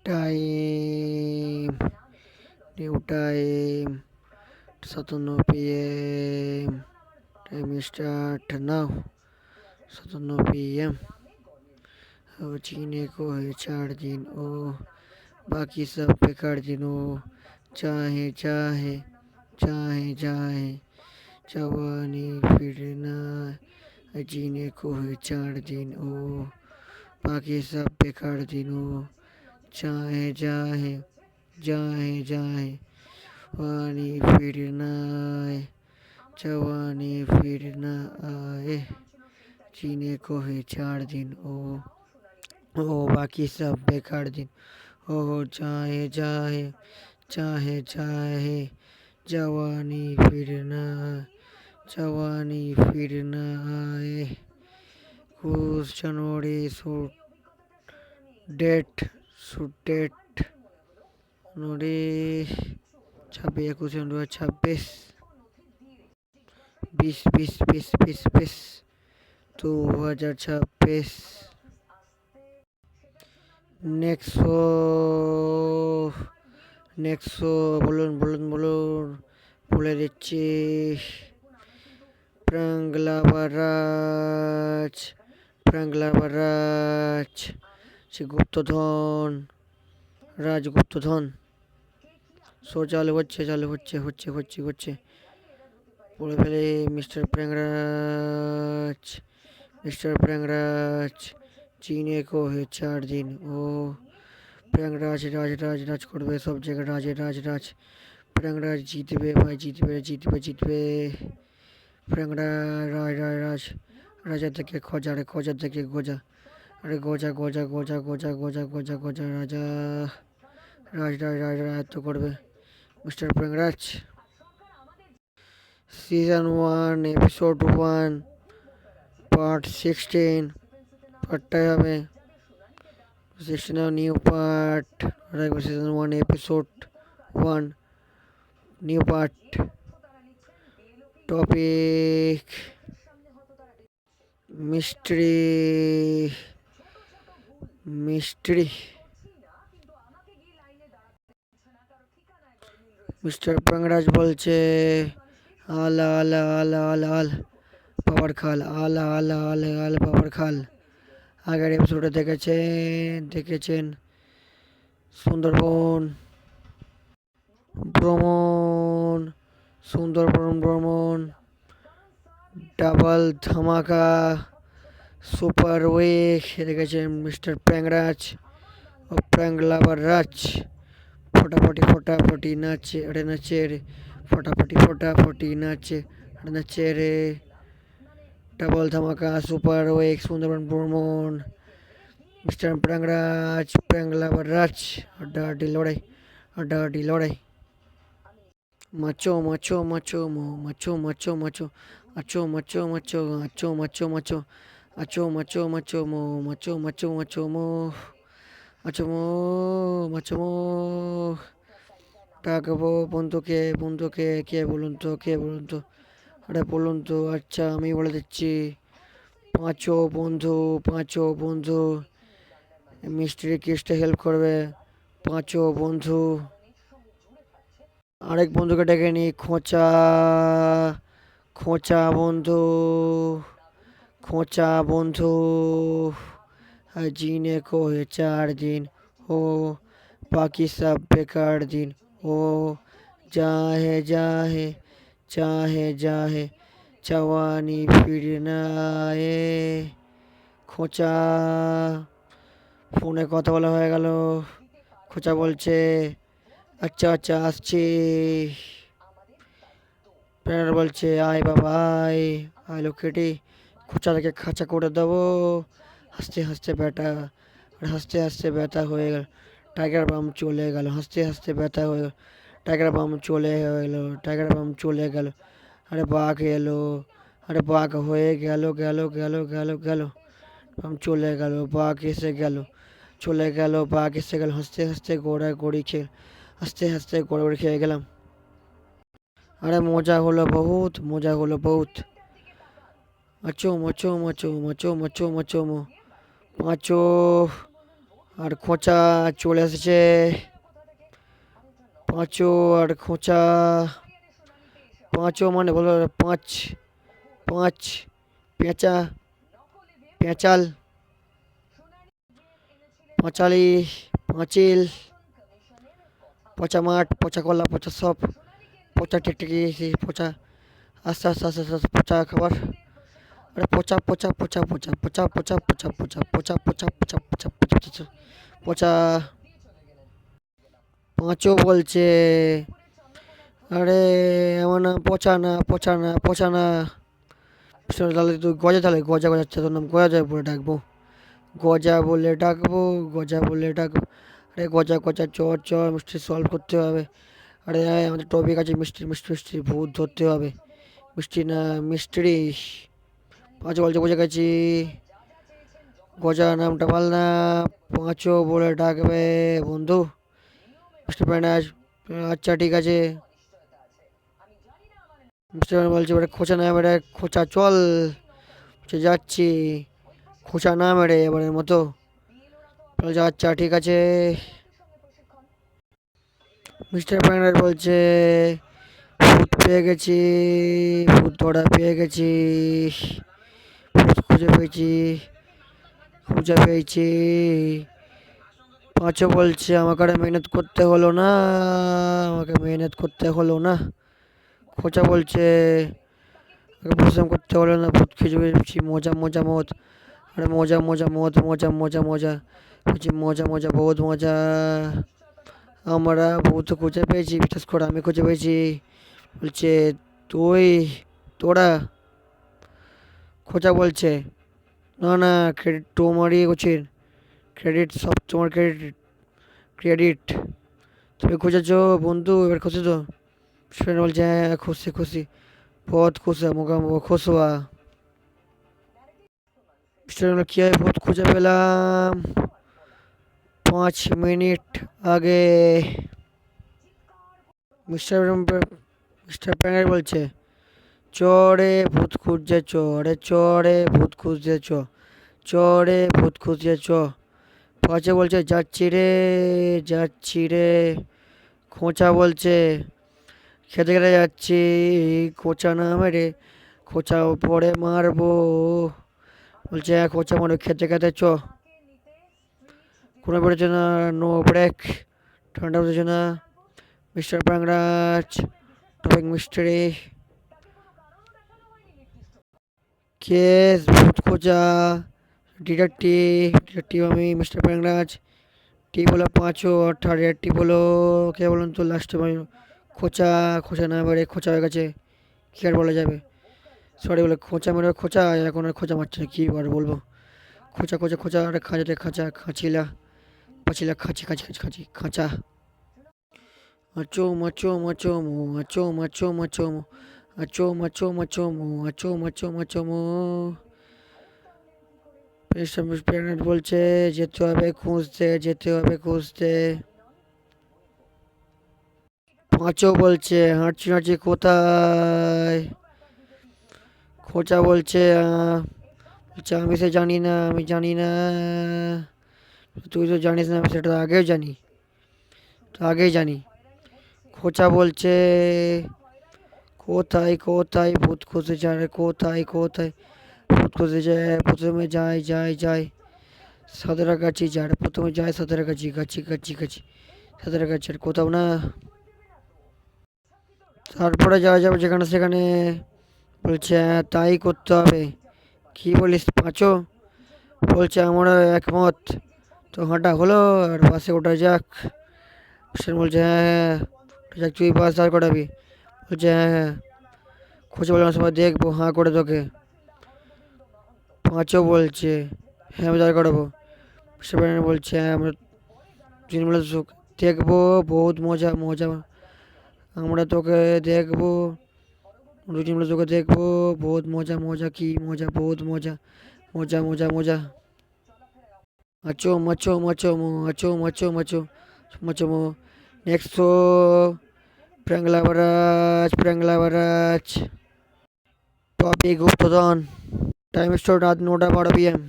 Time, new time, 57 PM, time start now, 57 PM। और जीने को है 4 दिन, ओ बाकी सब बेकार दिन, ओ चाहे चाहे चाहे चाहे जवानी फिरना। जीने को है 4 दिन, ओ बाकी सब बेकार दिन, ओ चाहे चाहे चाहे चाहे जवानी फिरना आए, जवानी फिरना आए। जीने को है 4 दिन, ओ बाकी सब बेकार दिन, ओ चाहे चाहे चाहे चाहे जवानी फिरना आए, जवानी फिरना आए। 21 जनवरी डेट नोरे 26 2026 2026। নেক্সো বলুন বলুন বলুন, বলে দিচ্ছি। প্রাংলাবারাজ সে গুপ্তধন, রাজগুপ্তধন। চালু হচ্ছে পড়ে ফেলে মিস্টার প্র্যাংরাজ। চীনে को है 4 दिन, ও প্র্যাংরাজ রাজ করবে সব জায়গায়, রাজ। প্র্যাংরাজ জিতবে ভাই, জিতবে। প্র্যাংরাজ রাজা থেকে খোঁজা, আরে খোঁজা থেকে গোজা, আরে গোজা রাজা। রাজ করবে মিস্টার প্র্যাংরাজ। Season 1 Episode 1 Part 16 পার্টটাই হবে 16 new part. Season 1 Episode 1 new part. Topic mystery. Mister প্রাংরাজ বলছে, আলা আলা আলা আলা আল পাওয়ার খাল, আলা আলা আলা আল পাওয়ার খাল। আগের এপিসোডে দেখেছেন সুন্দরবন ভ্রমণ, ডাবল ধামাকা, সুপার উইক দেখেছেন মিস্টার প্র্যাংরাজ ও প্র্যাংলাবার রাজ। ফটাফটি নাচে রে, ফটাফটি নাচে রে। ডাবল ধামাকা, সুপার উইক, সুন্দরবন ভ্রমণ, মিস্টার প্র্যাংরাজ, প্র্যাংলাবার রাজ, আড্ডাআড্ডি লড়াই। মাচো মো। ডাকবো বন্ধুকে, কে বলুন তো। আরে বলুন তো, আচ্ছা আমি বলে দিচ্ছি। পাঁচো বন্ধু মিস্ত্রি কেসটা হেল্প করবে। পাঁচো বন্ধু। আরেক বন্ধুকে ডেকে নি, খোঁচা বন্ধু। जीने को है 4 दिन, ओ बाकी सब बेकार दिन, ओ चाहे जवानी फिरना आए। খোঁচা ফোনে কথা বলা হয়ে গেল। খোঁচা বলছে, আচ্ছা আসছি। প্রেরণা বলছে, আয় বাবা আয় লক্ষ্মীটি, খোঁচাটাকে খাঁচা করে দেবো। হাসতে হাসতে ব্যথা হয়ে গেল। টাইগার বাম চলে গেল। হাসতে ব্যথা হয়ে গেল। টাইগার বাম চলে গেল। আরে বাঘ এলো, আরে বাঘ হয়ে গেল। বাম চলে গেল, বাঘ এসে গেল। হাসতে গোড়াগড়ি খেয়ে গেলাম। আরে মজা হলো বহুত। আচো মচো পাঁচো আর খোঁচা চলে এসেছে। পাঁচো আর খোঁচা, পাঁচো মানে বলো পাঁচ, পাঁচ, পেঁচা, পেঁচাল, পাঁচালি, পাঁচিল, পচা মাঠ, পচা কলা, পচা সব, পচা টিকটিকি, পচা আস্তে আস্তে আস্তে আস্তে পচা খাবার। আরে পচা পচা পচা পচা পচা পচা পচা পচা পচা পচা পচা পচা পচা পচা পচা। পাঁচও বলছে, আরে আমার নাম পচা না, পচা না, পচা না। তাহলে তুই গজা, তাহলে গজা গজাচ্ছে, তোর নাম গজা বলে ডাকবো, গজা বলে ডাকবো, গজা বলে ডাকবো। আরে গজা গজা চর চর, মিষ্টি সলভ করতে হবে। আরে আমাদের টপিক আছে মিষ্টি মিষ্টি মিষ্টি, ভূত ধরতে হবে। মিষ্টি না মিস্ট্রি। পাঁচ বলছে বুঝে গেছি, গজা নামটা পাল না, পাঁচও বলে ডাকবে বন্ধু। মিস্টার প্যানাজ, আচ্ছা ঠিক আছে। মিস্টার প্যানাজ বলছে এবারে খোঁচা না এবারে খোঁচা চল, যাচ্ছি, খোঁচা না মেরে এবারের মতো। বলছে আচ্ছা ঠিক আছে। মিস্টার প্যানাজ বলছে ভূত পেয়ে গেছি, ভূত ধরা পেয়ে গেছি, ভূত খুঁজে পেয়েছি, খুঁজে পেয়েছি। পাঁচও বলছে আমাকে আর মেহনত করতে হলো না, আমাকে মেহনত করতে হলো না। খোঁচা বলছে পরিশ্রম করতে হলো না, ভূত খুঁজে পেয়েছি, মজা মজা মত। আরে মজা মজা মত, মজা মজা মজা, বলছি মজা মজা বহুত মজা। আমরা ভূত খুঁজে পেয়েছি, বিশেষ করে আমি খুঁজে পেয়েছি। বলছে তুই, তোরা। খোঁচা বলছে না না, ক্রেডিট তোমারই উচিত, ক্রেডিট সব তোমার, ক্রেডিট, ক্রেডিট। তুমি খুঁজেছো বন্ধু, এবার খুশি তো? স্টুডেন্ট বলছে হ্যাঁ খুশি খুশি, বহুত খুশ মোকা খুশ হওয়া। স্টুডেন্ট কী হয়, বহুত খুঁজে পেলাম 5 মিনিট আগে। মিস্টার মিস্টার প্যাঙ্গার বলছে চরে ভূত খুঁজছে, চরে চরে ভূত খুঁজছে, চরে ভূত খুঁজছে চ। পাঁচে বলছে যাচ্ছি রে, যাচ্ছি রে। খোঁচা বলছে খেতে খেতে যাচ্ছি, খোঁচা না মেরে খোঁচা পরে মারবো। বলছে হ্যাঁ খোঁচা মারো খেতে খেতে চ। কোনো বেরোচ্ছে না, নো ব্রেক, ঠান্ডা বেরোচ্ছে না। মিস্টার প্যাংরাজ, টপিক মিস্ট্রি, কেস ভূত খোঁজা, ডিটেকটিভ, ডিটেকটিভ আমি মিস্টার প্যাংরাজ। টিপ হলো পাঁচও, আর থার্ড টিপ হলো কে বলুন তো লাস্টে খোঁচা। খোঁচা না মেরে খোঁচা হয়ে গেছে, কী আর বলা যাবে। সরি বলে খোঁচা মেরে খোঁচা, এখন আর খোঁচা মারছে না, কী আর বলবো। খোঁচা খোঁচা খোঁচা, আরে খাঁচাতে খাঁচা, খাঁচিলা পাচিলা, খাঁচি খাঁচি খাঁচি খাঁচি খাঁচা। আচো মাচো মাচো মো, আচো মাচো মাচো মো, আচো মাচো মাচো মো, আচো মাচো মাচো মো। প্যারেন্ট বলছে যেতে হবে খুঁজতে, যেতে হবে খুঁজতে। পাঁচও বলছে হাঁটছি হাঁটছি কোথায়। খোঁচা বলছে বলছে আমি সে জানি না, আমি জানি না। তুই তো জানিস না, আমি সেটা তো আগেও জানি, তো আগেই জানি। খোঁচা বলছে কোথায় কোথায় ভূত খুঁজে যায়, কোথায় কোথায় ভূত খুঁজে যায়। প্রথমে যাই যাই যাই সাঁতরাগাছি, যার প্রথমে যায় সাঁতরাগাছি, গাছি গাছি গাছি সাঁতরাগাছি, আর কোথাও না। তারপরে যাওয়া যাবে যেখানে সেখানে। বলছে হ্যাঁ তাই করতে হবে। কী বলিস পাঁচো? বলছে আমরা একমত। তো হাঁটা হলো, আর বাসে ওঠা যাক। সে বলছে হ্যাঁ হ্যাঁ ওঠা যাক, তুই বাস দাঁড় করাবি। বলছে হ্যাঁ হ্যাঁ। খুঁজে বললাম সবাই দেখবো হাঁ করে তোকে। পাঁচও বলছে হ্যাঁ আমি দাঁড় করাবো। সেভেন বলছে হ্যাঁ আমরা তৃণমূলের দেখবো, বহুত মজা মজা, আমরা তোকে দেখবো, রুটি মিলে তোকে দেখবো, বহুত মজা মজা, কি মজা, বহুত মজা, মজা মজা মজা। আচো মাচো মাচো মো, আচো মাচো মাচো মাচো মো। নেক্সট শো প্র্যাংলাবারাজ, প্র্যাংলাবারাজ। টপিক গুপ্তধন, টাইম স্টোর রাত 9টা 12 PM।